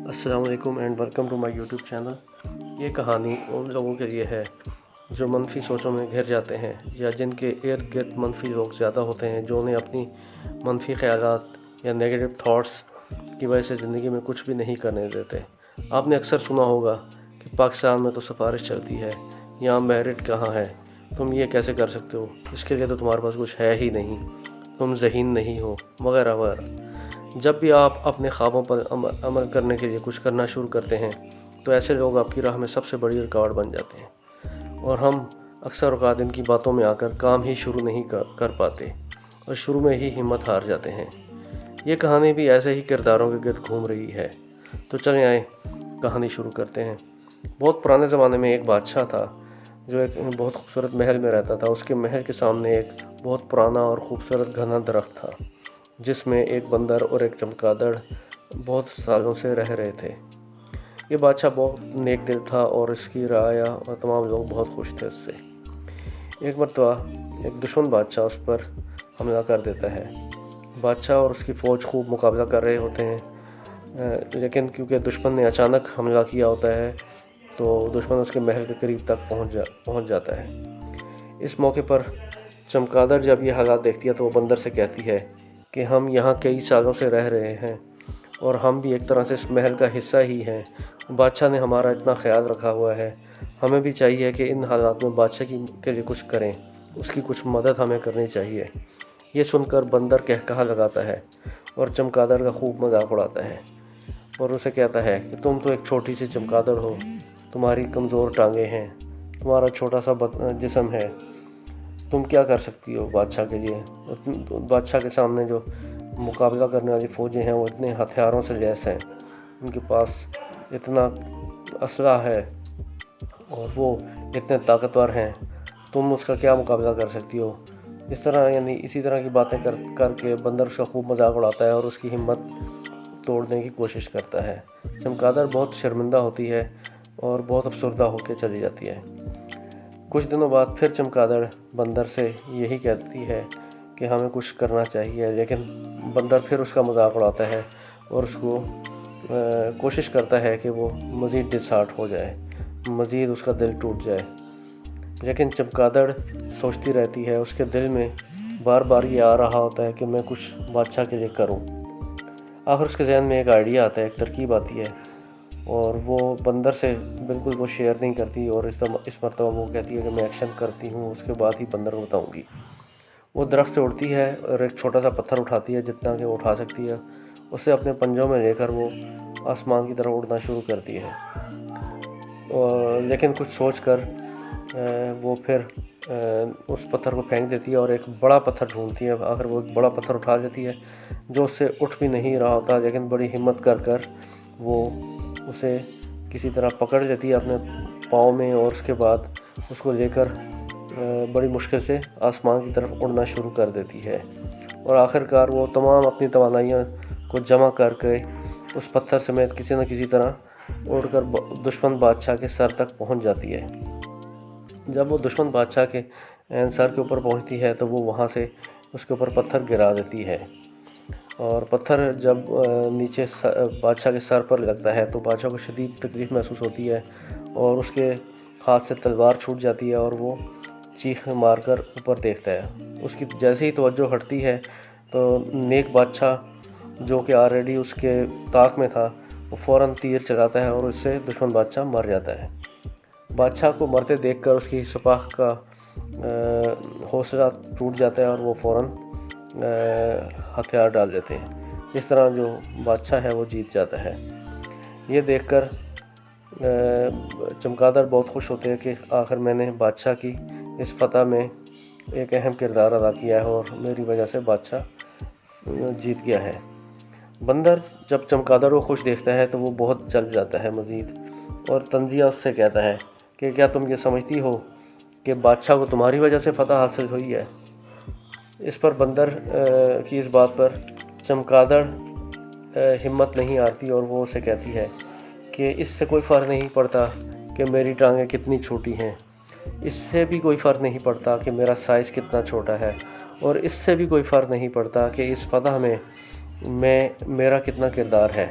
السلام علیکم and welcome to my YouTube channel. یہ کہانی ان لوگوں کے لیے ہے جو منفی سوچوں میں گھر جاتے ہیں یا جن کے ارد گرد منفی لوگ زیادہ ہوتے ہیں، جو انہیں اپنی منفی خیالات یا نیگیٹو تھاٹس کی وجہ سے زندگی میں کچھ بھی نہیں کرنے دیتے۔ آپ نے اکثر سنا ہوگا کہ پاکستان میں تو سفارش چلتی ہے، یہاں میرٹ کہاں ہے، تم یہ کیسے کر سکتے ہو، اس کے لیے تو تمہارے پاس کچھ ہے ہی نہیں، تم ذہین نہیں ہو، وغیرہ وغیرہ۔ جب بھی آپ اپنے خوابوں پر عمل کرنے کے لیے کچھ کرنا شروع کرتے ہیں تو ایسے لوگ آپ کی راہ میں سب سے بڑی رکاوٹ بن جاتے ہیں، اور ہم اکثر اوقات ان کی باتوں میں آ کر کام ہی شروع نہیں کر پاتے اور شروع میں ہی ہمت ہار جاتے ہیں۔ یہ کہانی بھی ایسے ہی کرداروں کے گرد گھوم رہی ہے، تو چلیں آئیں کہانی شروع کرتے ہیں۔ بہت پرانے زمانے میں ایک بادشاہ تھا جو ایک بہت خوبصورت محل میں رہتا تھا۔ اس کے محل کے سامنے ایک بہت پرانا اور خوبصورت گھنا درخت تھا جس میں ایک بندر اور ایک چمگادڑ بہت سالوں سے رہ رہے تھے۔ یہ بادشاہ بہت نیک دل تھا اور اس کی رعایا اور تمام لوگ بہت خوش تھے اس سے۔ ایک مرتبہ ایک دشمن بادشاہ اس پر حملہ کر دیتا ہے۔ بادشاہ اور اس کی فوج خوب مقابلہ کر رہے ہوتے ہیں، لیکن کیونکہ دشمن نے اچانک حملہ کیا ہوتا ہے تو دشمن اس کے محل کے قریب تک پہنچ جاتا ہے۔ اس موقع پر چمگادڑ جب یہ حالات دیکھتی ہے تو وہ بندر سے کہتی ہے کہ ہم یہاں کئی سالوں سے رہ رہے ہیں اور ہم بھی ایک طرح سے اس محل کا حصہ ہی ہیں۔ بادشاہ نے ہمارا اتنا خیال رکھا ہوا ہے، ہمیں بھی چاہیے کہ ان حالات میں بادشاہ کے لیے کچھ کریں، اس کی کچھ مدد ہمیں کرنی چاہیے۔ یہ سن کر بندر کہا لگاتا ہے اور چمگادڑ کا خوب مذاق اڑاتا ہے اور اسے کہتا ہے کہ تم تو ایک چھوٹی سی چمگادڑ ہو، تمہاری کمزور ٹانگیں ہیں، تمہارا چھوٹا سا جسم ہے، تم کیا کر سکتی ہو بادشاہ کے لیے؟ بادشاہ کے سامنے جو مقابلہ کرنے والی فوجیں ہیں وہ اتنے ہتھیاروں سے لیس ہیں، ان کے پاس اتنا اسلحہ ہے اور وہ اتنے طاقتور ہیں، تم اس کا کیا مقابلہ کر سکتی ہو؟ اسی طرح کی باتیں کر کے بندر اس کا خوب مذاق اڑاتا ہے اور اس کی ہمت توڑنے کی کوشش کرتا ہے۔ چمگادڑ بہت شرمندہ ہوتی ہے اور بہت افسردہ ہو کے چلی جاتی ہے۔ کچھ دنوں بعد پھر چمگادڑ بندر سے یہی کہتی ہے کہ ہمیں کچھ کرنا چاہیے، لیکن بندر پھر اس کا مذاق اڑاتا ہے اور اس کو کوشش کرتا ہے کہ وہ مزید ڈسہارٹ ہو جائے، مزید اس کا دل ٹوٹ جائے۔ لیکن چمگادڑ سوچتی رہتی ہے، اس کے دل میں بار بار یہ آ رہا ہوتا ہے کہ میں کچھ بادشاہ کے لیے کروں۔ آخر اس کے ذہن میں ایک آئیڈیا آتا ہے، ایک ترکیب آتی ہے اور وہ بندر سے بالکل وہ شیئر نہیں کرتی، اور اس مرتبہ وہ کہتی ہے کہ میں ایکشن کرتی ہوں، اس کے بعد ہی بندر کو بتاؤں گی۔ وہ درخت سے اڑتی ہے اور ایک چھوٹا سا پتھر اٹھاتی ہے، جتنا کہ وہ اٹھا سکتی ہے، اسے اپنے پنجوں میں لے کر وہ آسمان کی طرف اڑنا شروع کرتی ہے، لیکن کچھ سوچ کر وہ پھر اس پتھر کو پھینک دیتی ہے اور ایک بڑا پتھر ڈھونڈتی ہے۔ آخر وہ ایک بڑا پتھر اٹھا لیتی ہے جو اس سے اٹھ بھی نہیں رہا ہوتا، لیکن بڑی ہمت کر وہ اسے کسی طرح پکڑ لیتی ہے اپنے پاؤں میں، اور اس کے بعد اس کو لے کر بڑی مشکل سے آسمان کی طرف اڑنا شروع کر دیتی ہے، اور آخرکار وہ تمام اپنی توانائیوں کو جمع کر کے اس پتھر سمیت کسی نہ کسی طرح اڑ کر دشمن بادشاہ کے سر تک پہنچ جاتی ہے۔ جب وہ دشمن بادشاہ کے سر کے اوپر پہنچتی ہے تو وہ وہاں سے اس کے اوپر پتھر گرا دیتی ہے، اور پتھر جب نیچے بادشاہ کے سر پر لگتا ہے تو بادشاہ کو شدید تکلیف محسوس ہوتی ہے اور اس کے ہاتھ سے تلوار چھوٹ جاتی ہے اور وہ چیخ مار کر اوپر دیکھتا ہے۔ اس کی جیسے ہی توجہ ہٹتی ہے تو نیک بادشاہ جو کہ آلریڈی اس کے طاق میں تھا، وہ فوراً تیر چلاتا ہے اور اس سے دشمن بادشاہ مر جاتا ہے۔ بادشاہ کو مرتے دیکھ کر اس کی سپاہ کا حوصلہ ٹوٹ جاتا ہے اور وہ فوراً ہتھیار ڈال دیتے ہیں۔ اس طرح جو بادشاہ ہے وہ جیت جاتا ہے۔ یہ دیکھ کر چمگادڑ بہت خوش ہوتے ہیں کہ آخر میں نے بادشاہ کی اس فتح میں ایک اہم کردار ادا کیا ہے اور میری وجہ سے بادشاہ جیت گیا ہے۔ بندر جب چمگادڑ کو خوش دیکھتا ہے تو وہ بہت جل جاتا ہے مزید، اور طنزیہ اس سے کہتا ہے کہ کیا تم یہ سمجھتی ہو کہ بادشاہ کو تمہاری وجہ سے فتح حاصل ہوئی ہے؟ اس پر بندر کی اس بات پر چمگادڑ ہمت نہیں ہارتی اور وہ اسے کہتی ہے کہ اس سے کوئی فرق نہیں پڑتا کہ میری ٹانگیں کتنی چھوٹی ہیں، اس سے بھی کوئی فرق نہیں پڑتا کہ میرا سائز کتنا چھوٹا ہے، اور اس سے بھی کوئی فرق نہیں پڑتا کہ اس فتح میں میرا کتنا کردار ہے،